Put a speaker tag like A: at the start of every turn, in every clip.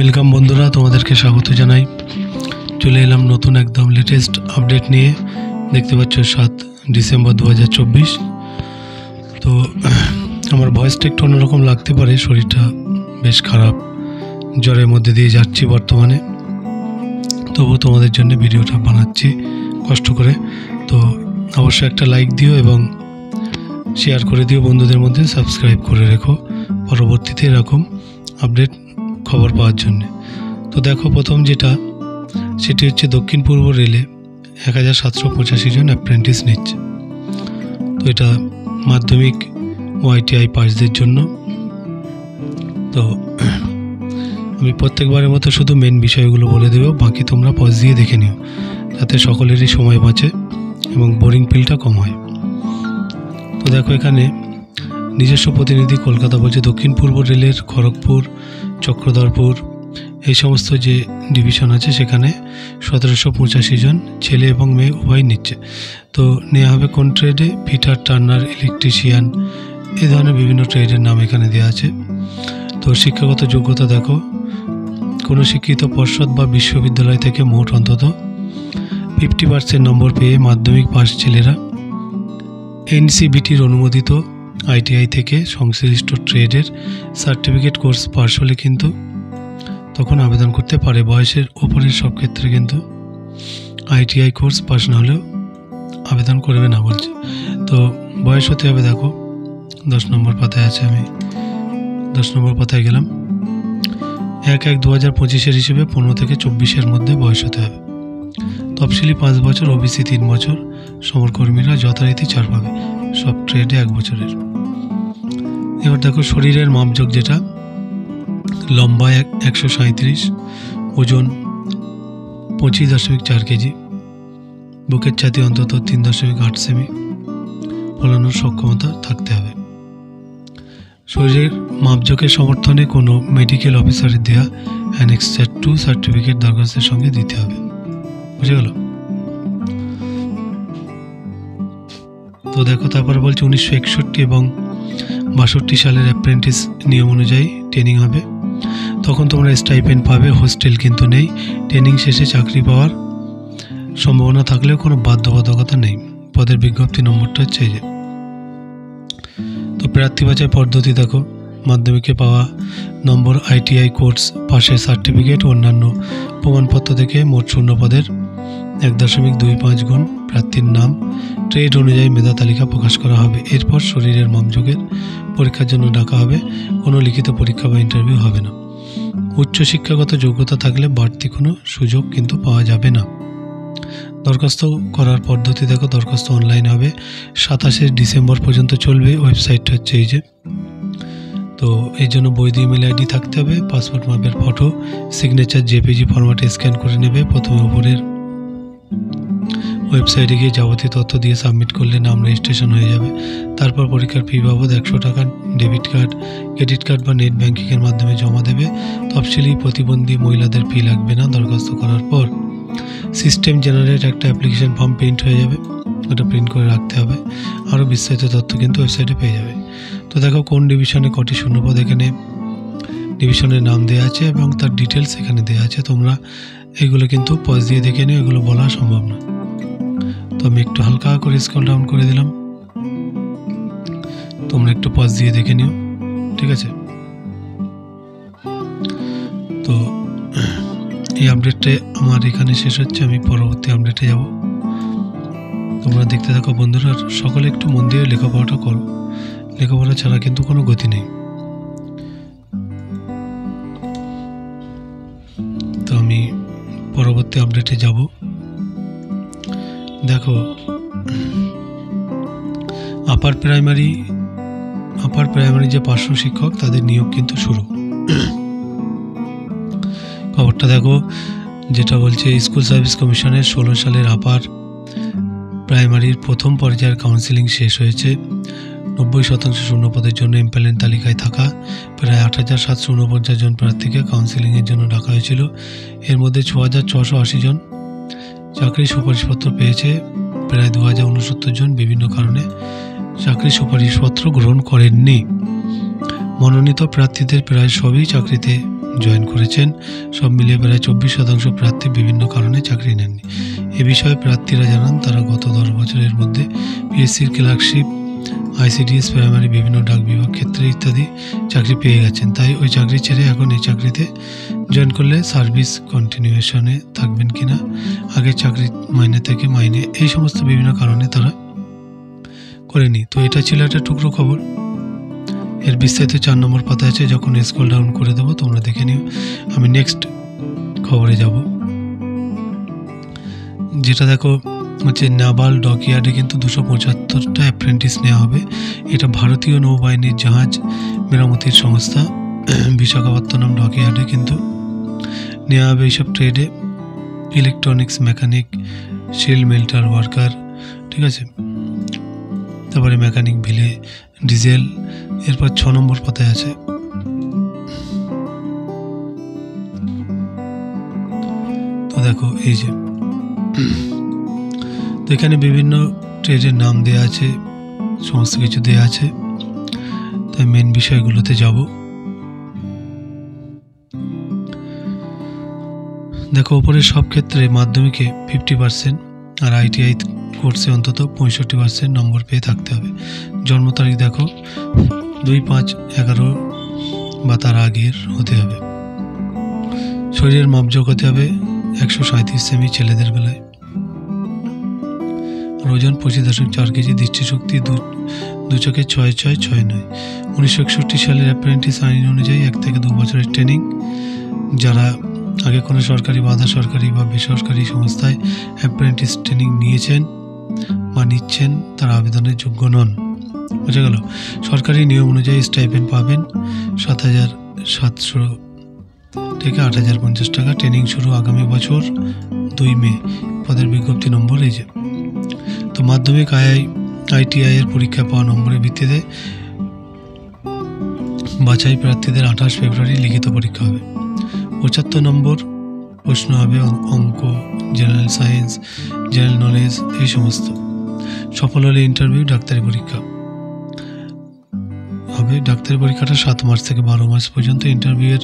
A: Welcome বন্ধুরা, তোমাদেরকে স্বাগত জানাই। চলে এলাম নতুন একদম লেটেস্ট আপডেট নিয়ে। দেখতে পাচ্ছ 7 ডিসেম্বর 2024। তো আমার ভয়েসটা একটু অন্যরকম লাগতে পারে, শরীরটা বেশ খারাপ, জ্বরের মধ্যে দিয়ে যাচ্ছি বর্তমানে। তবু তোমাদের জন্য ভিডিওটা বানাচ্ছি কষ্ট করে। তো অবশ্যই একটা লাইক দিও এবং শেয়ার করে দিও বন্ধুদের মধ্যে, সাবস্ক্রাইব করে রেখো পরবর্তীতে এরকম আপডেট খবর পাওয়ার জন্য। তো দেখো, প্রথম যেটা সেটি হচ্ছে দক্ষিণ পূর্ব রেলে 1785 জন অ্যাপ্রেন্টিস নিচ্ছে। তো এটা মাধ্যমিক ওআইটিআই পাসদের জন্য। তো আমি প্রত্যেকবারের মতো শুধু মেন বিষয়গুলো বলে দেবো, বাকি তোমরা পজ দিয়ে দেখে নিও, যাতে সকলেরই সময় বাঁচে এবং বোরিং ফিলটা কম হয়। তো দেখো, এখানে নিজস্ব প্রতিনিধি কলকাতা বলছে দক্ষিণ পূর্ব রেলের খড়গপুর, চক্রধরপুর এই সমস্ত যে ডিভিশন আছে সেখানে 1785 জন ছেলে এবং মেয়ে উভয় নিচ্ছে। তো নেওয়া হবে কোন ট্রেডে? ফিটার, টার্নার, ইলেকট্রিশিয়ান, এই ধরনের বিভিন্ন ট্রেডের নাম এখানে দেওয়া আছে। তো শিক্ষাগত যোগ্যতা দেখো, কোনো শিক্ষিত পর্ষদ বা বিশ্ববিদ্যালয় থেকে মোট অন্তত 50% নম্বর পেয়ে মাধ্যমিক পাস ছেলেরা এনসিবিটির অনুমোদিত আইটিআই থেকে সংশ্লিষ্ট ট্রেডের সার্টিফিকেট কোর্স পাস হলে কিন্তু তখন আবেদন করতে পারে। বয়সের ওপরের সব ক্ষেত্রে কিন্তু আইটিআই কোর্স পাস না হলেও আবেদন করবে না বলছে। তো বয়স হতে হবে, দেখো 10 নম্বর পাতায় আছে, আমি 10 নম্বর পাতায় গেলাম। 1/1/2025 হিসেবে 15 থেকে 24-এর মধ্যে বয়স হতে হবে। তফসিলি 5 বছর, ওবিসি 3 বছর, সমরকর্মীরা যথারীতি 4 পাবে, সব ট্রেডে 1 বছরের। এবার দেখো শরীরের মাপযোগ, যেটা লম্বা 137, ওজন 25.4 কেজি, বুকের ছাতি অন্তত 3.8 সেমি, ফলানোর সক্ষমতা থাকতে হবে। শরীরের মাপযোগের সমর্থনে কোনো মেডিকেল অফিসারের দেওয়া অ্যানেক্সার 2 সার্টিফিকেট দরখাস্তের সঙ্গে দিতে হবে। বুঝে গেল? তো দেখো, তারপর বলছে 1961 এবং 62 সালের অ্যাপ্রেন্টিস নিয়ম অনুযায়ী ট্রেনিং হবে। তখন তোমরা স্টাইপেন্ড পাবে, হোস্টেল কিন্তু নেই। ট্রেনিং শেষে চাকরি পাওয়ার সম্ভাবনা থাকলেও কোনো বাধ্যবাধকতা নেই। পদের বিজ্ঞপ্তি নম্বরটা হচ্ছে এই যে। তো প্রার্থী বাছাই পদ্ধতি দেখো, মাধ্যমিকে পাওয়া নম্বর, আইটিআই কোর্স পাশের সার্টিফিকেট, অন্যান্য প্রমাণপত্র থেকে মোট শূন্য পদের 1.25 গুণ, প্রার্থীর নাম, ট্রেড অনুযায়ী মেধা তালিকা প্রকাশ করা হবে। এরপর শরীরের মাপযোগের পরীক্ষার জন্য ডাকা হবে। কোনো লিখিত পরীক্ষা বা ইন্টারভিউ হবে না। উচ্চশিক্ষাগত যোগ্যতা থাকলে বাড়তি কোনো সুযোগ কিন্তু পাওয়া যাবে না। দরখাস্ত করার পদ্ধতি দেখো, দরখাস্ত অনলাইন হবে, 27 ডিসেম্বর পর্যন্ত চলবে। ওয়েবসাইটটা হচ্ছে এই যে। তো এই জন্য বৈধ ইমেল আইডি থাকতে হবে, পাসপোর্ট মাপের ফটো, সিগনেচার জেপিজি ফরম্যাটে স্ক্যান করে নেবে। প্রথমে উপরের ওয়েবসাইটে গিয়ে যাবতীয় তথ্য দিয়ে সাবমিট করলে নাম রেজিস্ট্রেশন হয়ে যাবে। তারপর পরীক্ষার ফি বাবদ 100 টাকা ডেবিট কার্ড, ক্রেডিট কার্ড বা নেট ব্যাঙ্কিংয়ের মাধ্যমে জমা দেবে। তফসিলি প্রতিবন্ধী মহিলাদের ফি লাগবে না। দরখাস্ত করার পর সিস্টেম জেনারেট একটা অ্যাপ্লিকেশন ফর্ম প্রিন্ট হয়ে যাবে, ওটা প্রিন্ট করে রাখতে হবে। আরও বিস্তারিত তথ্য কিন্তু ওয়েবসাইটে পেয়ে যাবে। তো দেখো কোন ডিভিশনে কটি শূন্যপদ, এখানে ডিভিশনের নাম দেওয়া আছে এবং তার ডিটেলস এখানে দেওয়া আছে। তোমরা এগুলো কিন্তু পজ দিয়ে দেখে নিও, এগুলো বলা সম্ভব না। তো আমি একটু হালকা করে স্ক্রল ডাউন করে দিলাম, তোমরা একটু পজ দিয়ে দেখে নিও, ঠিক আছে? তো এই আপডেটটা আমার এখানে শেষ হচ্ছে, আমি পরবর্তী আপডেটে যাব। তোমরা দেখতে থাকো বন্ধুরা, সকলে একটু মন দিয়ে লেখাপড়াটা করো, লেখাপড়া ছাড়া কিন্তু কোনো গতি নেই। তো আমি পরবর্তী আপডেটে যাব। দেখো, আপার প্রাইমারি যে পার্শ্ব শিক্ষক তাদের নিয়োগ কিন্তু শুরু। খবরটা দেখো, যেটা বলছে স্কুল সার্ভিস কমিশনের 16 সালের আপার প্রাইমারির প্রথম পর্যায়ের কাউন্সিলিং শেষ হয়েছে। 90% শূন্যপদের জন্য এমপ্লয়মেন্ট তালিকায় থাকা প্রায় 8749 জন প্রার্থীকে কাউন্সিলিংয়ের জন্য ডাকা হয়েছিল। এর মধ্যে 6680 জন চাকরি সুপারিশপত্র পেয়েছে। প্রায় 2069 জন বিভিন্ন কারণে চাকরি সুপারিশপত্র গ্রহণ করেননি। মনোনীত প্রার্থীদের প্রায় সবই চাকরিতে জয়েন করেছেন। সব মিলিয়ে প্রায় 24% প্রার্থী বিভিন্ন কারণে চাকরি নেননি। এ বিষয়ে প্রার্থীরা জানান তারা গত 10 বছরের মধ্যে পিএসসির ক্লার্কশিপ, আইসিডিএস, প্রাইমারি, বিভিন্ন ডাক বিভাগ ক্ষেত্রে ইত্যাদি চাকরি পেয়ে গেছেন। তাই ওই চাকরি ছেড়ে এখন এই চাকরিতে জয়েন করলে সার্ভিস কন্টিনিউশনে থাকবেন কিনা, আগের চাকরির মাইনে থেকে মাইনে, এই সমস্ত বিভিন্ন কারণে তারা করেনি। তো এটা ছিল একটা টুকরো খবর। এর বিস্তারিত 4 নম্বর পাতা আছে, যখন স্ক্রল ডাউন করে দেবো তোমরা দেখে নিও। আমি নেক্সট খবরে যাব, যেটা দেখো হচ্ছে নাভাল ডকইয়ার্ডে কিন্তু 275টা অ্যাপ্রেন্টিস নেওয়া হবে। এটা ভারতীয় নৌবাহিনীর জাহাজ মেরামতির সংস্থা বিশাখাপত্তনম ডকইয়ার্ডে কিন্তু নেওয়া হবে এইসব ট্রেডে, ইলেকট্রনিক্স মেকানিক, শিল মেল্টার ওয়ার্কার, ঠিক আছে, তারপরে মেকানিক, ভিলে, ডিজেল। এরপর 6 নম্বর পাতায় আছে, তো দেখো এই যে, তো এখানে বিভিন্ন ট্রেডের নাম দেওয়া আছে, সমস্ত কিছু দেওয়া আছে। তাই মেন বিষয়গুলোতে যাব। দেখো ওপরে সব ক্ষেত্রে মাধ্যমিকে 50% আর আইটিআই কোর্সে অন্তত 65% নম্বর পেয়ে থাকতে হবে। জন্ম তারিখ দেখো 2-5-11 বা তার আগের হতে হবে। শরীরের মাপযোগ হতে হবে 137 সেমি ছেলেদের বেলায়। আর ওজন 25.4 কেজি। দৃষ্টিশক্তি দু চোখে 6-6-6-9। 1961 সালের অ্যাপ্রেন্টিস আইন অনুযায়ী 1 থেকে 2 বছরের ট্রেনিং। যারা আগে কোনো সরকারি বা আধা সরকারি বা বেসরকারি সংস্থায় অ্যাপ্রেন্টিস ট্রেনিং নিয়েছেন বা নিচ্ছেন তারা আবেদনের যোগ্য নন। বোঝা গেল? সরকারি নিয়ম অনুযায়ী স্টাইপেন্ড পাবেন 7,700 থেকে 8,050 টাকা। ট্রেনিং শুরু আগামী বছর 2 মে। পদের বিজ্ঞপ্তি নম্বর এই যে। তো মাধ্যমিক আইটিআই এর পরীক্ষা পাওয়া নম্বরের ভিত্তিতে বাছাই প্রার্থীদের 28 ফেব্রুয়ারি লিখিত পরীক্ষা হবে। 75 নম্বর প্রশ্ন হবে, অঙ্ক, জেনারেল সায়েন্স, জেনারেল নলেজ, এই সমস্ত। সফল হলে ইন্টারভিউ, ডাক্তারি পরীক্ষা হবে। ডাক্তারি পরীক্ষাটা 7 মার্চ থেকে 12 মার্চ পর্যন্ত। ইন্টারভিউয়ের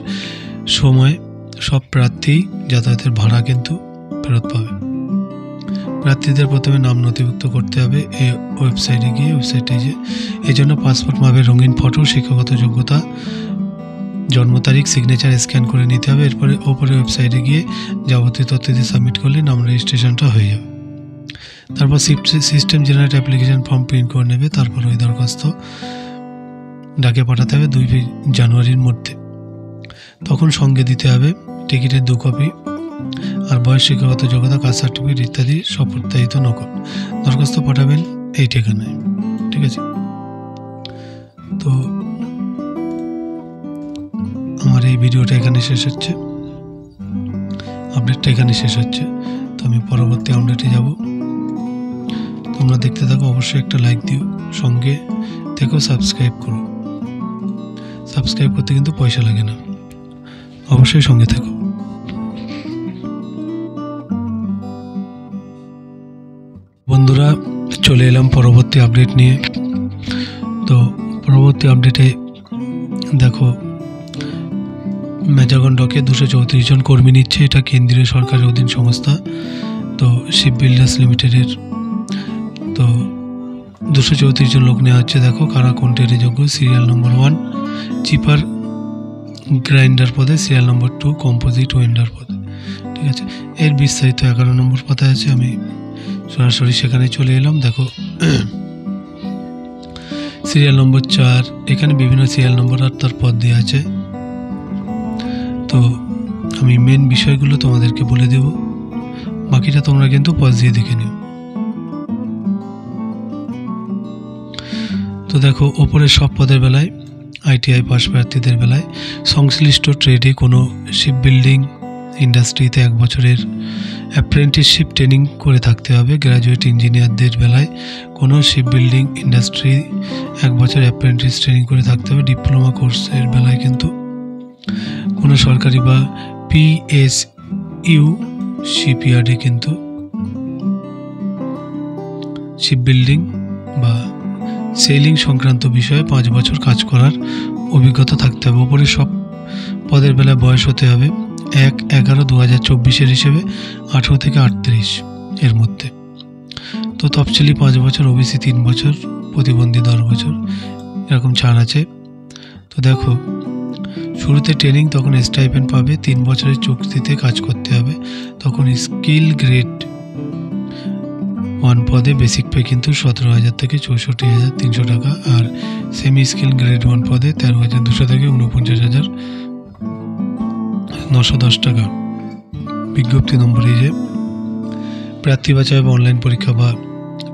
A: সময় সব প্রার্থী যাতায়াতের ভাড়া কিন্তু ফেরত পাবে। প্রার্থীদের প্রথমে নাম নথিভুক্ত করতে হবে এই ওয়েবসাইটে গিয়ে। ওয়েবসাইটে যে এই জন্য পাসপোর্ট মাপের রঙিন ফটো, শিক্ষাগত যোগ্যতা, জন্ম তারিখ, সিগনেচার স্ক্যান করে নিতে হবে। এরপরে ওপরে ওয়েবসাইটে গিয়ে যাবতীয় তথ্য দিয়ে সাবমিট করলে নাম রেজিস্ট্রেশনটা হয়ে যাবে। তারপর system generate application form print করে নেবে। তারপর ওই দরখাস্ত ডাকে পাঠাতে হবে 2 জানুয়ারির মধ্যে। তখন সঙ্গে দিতে হবে টিকিটের 2 কপি আর বয়স, শিক্ষাগত যোগ্যতা, কাস্ট সার্টিফিকেট ইত্যাদি সপ্রত্যায়িত নকল। দরখাস্ত পাঠাবেন এই ঠিকানায়, ঠিক আছে? তো আমার এই ভিডিওটা এখানে শেষ হচ্ছে, আপডেটটা এখানে শেষ হচ্ছে। তো আমি পরবর্তী আপডেটে যাব। তোমরা দেখতে থাকো, অবশ্যই একটা লাইক দিও, সঙ্গে থেকো, সাবস্ক্রাইব করো। সাবস্ক্রাইব করতে কিন্তু পয়সা লাগে না, অবশ্যই সঙ্গে থেকো। বন্ধুরা, চলে এলাম পরবর্তী আপডেট নিয়ে। তো পরবর্তী আপডেটে দেখো মেজাগন ডকে 234 জন কর্মী নিচ্ছে। এটা কেন্দ্রীয় সরকারের অধীন সংস্থা, তো শিপ বিল্ডার্স লিমিটেডের। তো 234 জন লোক নেওয়া হচ্ছে। দেখো কারা কোন ট্রেডে যোগ্য। সিরিয়াল নম্বর 1 চিপার গ্রাইন্ডার পদে, সিরিয়াল নম্বর 2 কম্পোজিট ওয়েন্ডার পদে, ঠিক আছে? এর বিস্তারিত 11 নম্বর পাতায় আছে। আমি সরাসরি সেখানে চলে এলাম। দেখো সিরিয়াল নম্বর 4, এখানে বিভিন্ন সিরিয়াল নম্বর আর তার পদ দেওয়া আছে। তো আমি মেন বিষয়গুলো তোমাদেরকে বলে দেব, বাকিটা তোমরা কিন্তু পজ দিয়ে দেখে নিও। তো দেখো ওপরে সব পদের বেলায় আইটিআই পাস প্রার্থীদের বেলায় সংশ্লিষ্ট ট্রেডে কোনো শিপ বিল্ডিং ইন্ডাস্ট্রিতে 1 বছরের অ্যাপ্রেন্টিসশিপ ট্রেনিং করে থাকতে হবে। গ্র্যাজুয়েট ইঞ্জিনিয়ারদের বেলায় কোনো শিপ বিল্ডিং ইন্ডাস্ট্রি 1 বছর অ্যাপ্রেন্টিস ট্রেনিং করে থাকতে হবে। ডিপ্লোমা কোর্সের বেলায় কিন্তু কোনো সরকারি বা পিএসইউ শিপইয়ার্ডে কিন্তু শিপ বিল্ডিং বা সেলিং সংক্রান্ত বিষয়ে 5 বছর কাজ করার অভিজ্ঞতা থাকতে হবে। ওপরে সব পদের বেলায় বয়স হতে হবে 1/11/2024 হিসেবে 18 থেকে 38 এর মধ্যে। তো তফসিলি 5 বছর, ওবিসি 3 বছর, প্রতিবন্ধী 10 বছর, এরকম ছাড় আছে। তো দেখো, শুরুতে ট্রেনিং, তখন স্টাইপেন্ড পাবে। 3 বছরের চুক্তিতে কাজ করতে হবে। তখন স্কিল গ্রেড 1 পদে বেসিক পে কিন্তু 17,000 থেকে 64,300 টাকা, আর সেমি স্কিল গ্রেড 1 পদে 13,200 থেকে 49,910 টাকা। বিজ্ঞপ্তি নম্বর এই যে, প্রার্থী বাছাই হবে অনলাইন পরীক্ষা বা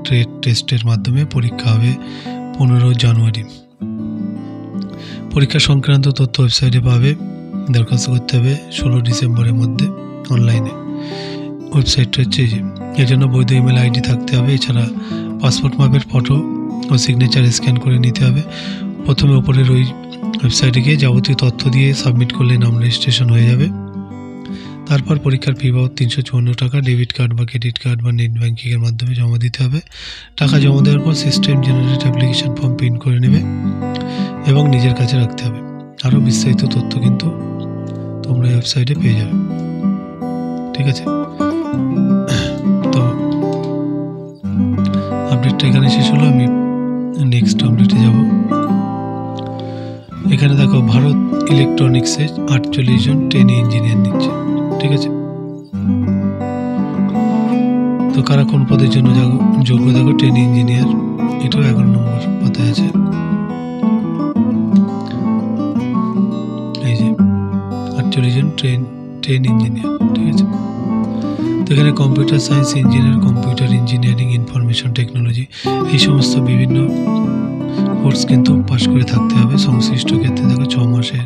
A: ট্রেড টেস্টের মাধ্যমে। পরীক্ষা হবে 15 জানুয়ারি। পরীক্ষা সংক্রান্ত তথ্য ওয়েবসাইটে পাবে। দরখাস্ত করতে হবে 16 ডিসেম্বরের মধ্যে অনলাইনে। ওয়েবসাইটটা হচ্ছে এই যে, এর জন্য বৈধ ইমেল আইডি থাকতে হবে। এছাড়া পাসপোর্ট মাপের ফটো ও সিগনেচার স্ক্যান করে নিতে হবে। প্রথমে ওপরের ওই ওয়েবসাইটে গিয়ে যাবতীয় তথ্য দিয়ে সাবমিট করলে নাম রেজিস্ট্রেশন হয়ে যাবে। তারপর পরীক্ষার ফি বাবদ 354 টাকা ডেবিট কার্ড বা ক্রেডিট কার্ড বা নেট ব্যাঙ্কিংয়ের মাধ্যমে জমা দিতে হবে। টাকা জমা দেওয়ার পর system generate application form print করে নেবে এবং নিজের কাছে রাখতে হবে। আরও বিস্তারিত তথ্য কিন্তু তোমরা এই ওয়েবসাইটে পেয়ে যাবে। ঠিক আছে, তো আপডেটটা এখানে শেষ হলো। আমি নেক্সট আপডেটে যাব। এখানে দেখো, ভারত ইলেকট্রনিক্সে 48 জন ট্রেনি ইঞ্জিনিয়ার নিচ্ছে। ঠিক আছে, তো কারা কোন পদের জন্য যোগ্য দেখো, ট্রেনি ইঞ্জিনিয়ার, এটাও 11 নম্বর পদে আছে। এই যে 48 জন ট্রেন ইঞ্জিনিয়ার। ঠিক আছে, তো এখানে computer science engineer, computer engineering, information technology, এই সমস্ত বিভিন্ন কোর্স কিন্তু পাশ করে থাকতে হবে। সংশ্লিষ্ট ক্ষেত্রে দেখো 6 মাসের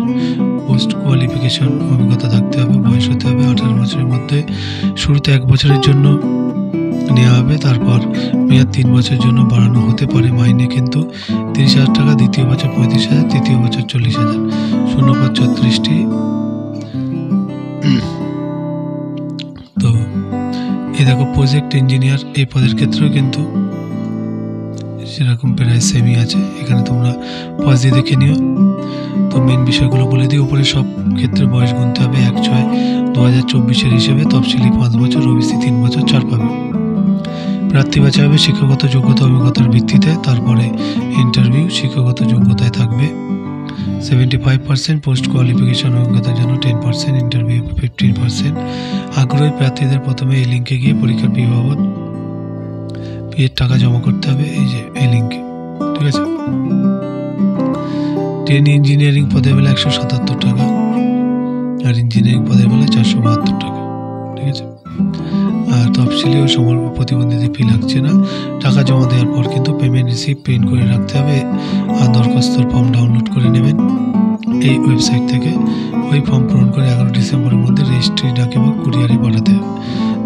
A: পোস্ট কোয়ালিফিকেশন অভিজ্ঞতা থাকতে হবে। বয়স হতে হবে 18 বছরের মধ্যে। শুরুতে 1 বছরের জন্য নেওয়া হবে, তারপর মেয়াদ 3 বছরের জন্য বাড়ানো হতে পারে। মাইনে কিন্তু 30,000 টাকা, দ্বিতীয় বছর 35,000, তৃতীয় বছর 40,000। শূন্যপদ 34টি। তো এই দেখো, প্রজেক্ট ইঞ্জিনিয়ার, এই পদের ক্ষেত্রেও কিন্তু সেরকম প্রায় সেমই আছে। এখানে তোমরা পাস দিয়ে দেখে নিও। তো মেন বিষয়গুলো বলে দিই। উপরে সব ক্ষেত্রে বয়স গুনতে হবে 1/6/2024 হিসেবে। তফসিলি 5 বছর, ওবিসি 3 বছর ছাড় পাবে। প্রার্থী বাছাই হবে শিক্ষাগত যোগ্যতা অভিজ্ঞতার ভিত্তিতে। তারপরে ইন্টারভিউ, শিক্ষাগত যোগ্যতায় থাকবে 75%, পোস্ট কোয়ালিফিকেশন অভিজ্ঞতার জন্য 10%, ইন্টারভিউ 15%। আগ্রহী প্রার্থীদের প্রথমে এই লিঙ্কে গিয়ে পরীক্ষার ফি বাবদ এর টাকা জমা করতে হবে, এই যে এই লিঙ্কে। ঠিক আছে, ট্রেনি ইঞ্জিনিয়ারিং পদের বেলা 177 টাকা, আর ইঞ্জিনিয়ারিং পদের বেলা 472 টাকা। ঠিক আছে, আর তফসিলি ও সমগ্র প্রতিবন্ধীদের ফি লাগছে না। টাকা জমা দেওয়ার পর কিন্তু পেমেন্ট রিসিপ্ট প্রিন্ট করে রাখতে হবে, আর দরখাস্তর ফর্ম ডাউনলোড করে নেবেন এই ওয়েবসাইট থেকে। ওই ফর্ম পূরণ করে 11 ডিসেম্বরের মধ্যে রেজিস্ট্রি ডাকে বা কুরিয়ারে পাঠাতে হবে।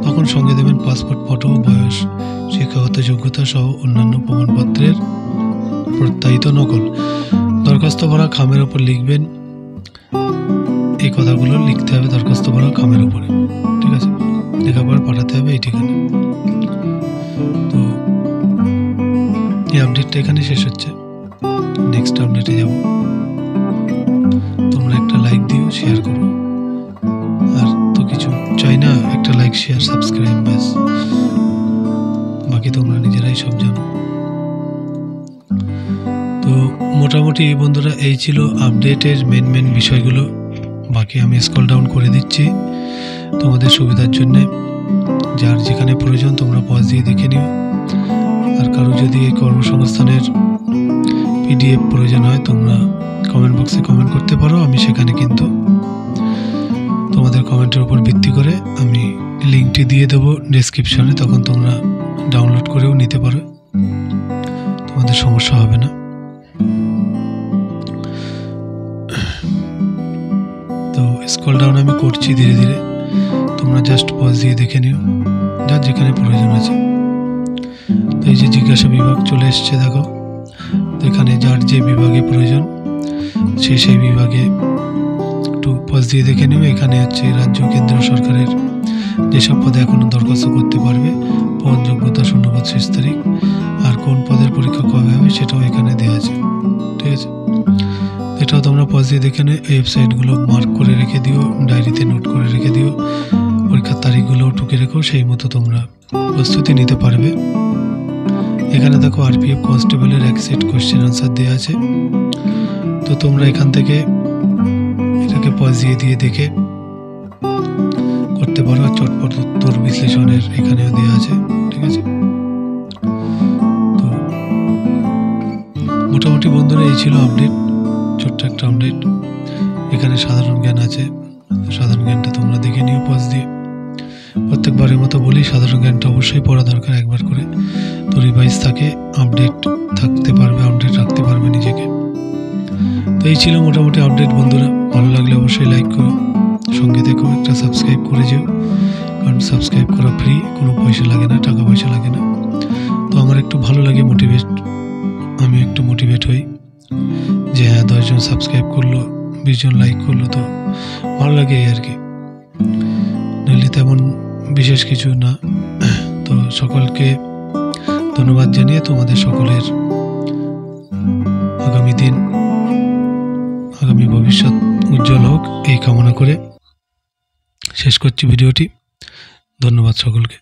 A: তখন সঙ্গে দেবেন পাসপোর্ট ফটো, বয়স, শিক্ষাগত যোগ্যতা সহ অন্যান্য প্রমাণপত্রের প্রত্যায়িত নকল। দরখাস্ত ভরা খামের ওপর লিখবেন, এই কথাগুলো লিখতে হবে দরখাস্ত ভরা খামের উপরে। ঠিক আছে, লেখার পর পাঠাতে হবে এই ঠিকানা। তো এই আপডেটটা এখানে শেষ হচ্ছে। নেক্সট আপডেটে যাব। তোমরা একটা লাইক দিও, শেয়ার করো, আর তো কিছু চাই না, একটা লাইক, শেয়ার, সাবস্ক্রাইব, ব্যাস। বাকি তোমরা নিজেরাই সব জানো। তো মোটামুটি বন্ধুরা, এই ছিল আপডেটের মেন বিষয়গুলো। বাকি আমি স্ক্রল ডাউন করে দিচ্ছি তোমাদের সুবিধার জন্য। যার যেখানে প্রয়োজন তোমরা পজ দিয়ে দেখে নিও। আর কারো যদি এই কর্মসংস্থানের PDF প্রয়োজন হয়, তোমরা কমেন্ট বক্সে কমেন্ট করতে পারো। আমি সেখানে কিন্তু তোমাদের কমেন্টের উপর ভিত্তি করে আমি লিঙ্কটি দিয়ে দেবো ডেসক্রিপশনে, তখন তোমরা ডাউনলোড করেও নিতে পারো, তোমাদের সমস্যা হবে না। তো স্ক্রল ডাউন আমি করছি ধীরে ধীরে, তোমরা জাস্ট পজ দিয়ে দেখে নিও যার যেখানে প্রয়োজন আছে। তো এই যে জিজ্ঞাসা বিভাগ চলে এসছে দেখো, তো এখানে যার যে বিভাগে প্রয়োজন সেই বিভাগে একটু পজ দিয়ে দেখে নেবে। এখানে হচ্ছে রাজ্য কেন্দ্র সরকারের যেসব পদে এখনও দরখাস্ত করতে পারবে, পদ, যোগ্যতা, শূন্যপদ, শেষ তারিখ, আর কোন পদের পরীক্ষা কবে হবে সেটাও এখানে দেওয়া আছে। ঠিক আছে, এটাও তোমরা তোমরা পজ দিয়ে দেখে নিও, এই ওয়েবসাইটগুলো মার্ক করে রেখে দিও, ডায়েরিতে নোট করে রেখে দিও, পরীক্ষার তারিখগুলো টুকে রেখো, সেই মতো তোমরা প্রস্তুতি নিতে পারবে। এখানে দেখো আরপিএফ কনস্টেবলের এক সেট কোয়েশ্চেন আনসার দেওয়া আছে। তো তোমরা এখান থেকে এটাকে পজ দিয়ে দেখে করতে পারো। আর চটপট উত্তর বিশ্লেষণের এখানেও দেওয়া আছে, ঠিক আছে। তো মোটামুটি বন্ধুরা এই ছিল আপডেট, ছোট্ট একটা আপডেট। এখানে সাধারণ জ্ঞান আছে, সাধারণ জ্ঞানটা তোমরা দেখে নিও পজ দিয়ে। প্রত্যেকবারের মতো বলি, সাধারণ জ্ঞানটা অবশ্যই পড়া দরকার একবার করে, তো রিভাইজ থাকে, আপডেট থাকতে পারবে, আপডেট রাখতে পারবে নিজেকে। তো এই ছিল মোটামুটি আপডেট বন্ধুরা। ভালো লাগলে অবশ্যই লাইক করো, সঙ্গে দেখো একটা সাবস্ক্রাইব করে যেও, কারণ সাবস্ক্রাইব করা ফ্রি, কোনো পয়সা লাগে না, টাকা পয়সা লাগে না। তো আমার একটু ভালো লাগে, আমি একটু মোটিভেট হই যে হ্যাঁ 10 জন সাবস্ক্রাইব করলো, 20 জন লাইক করলো, তো ভালো লাগে এই আর কি, নইলে তেমন বিশেষ কিছু না। তো সকলকে ধন্যবাদ জানিয়ে তোমাদের সকলের আগামী ভবিষ্যৎ উজ্জ্বল হোক এই কামনা করে শেষ করছি ভিডিওটি। ধন্যবাদ সকলকে।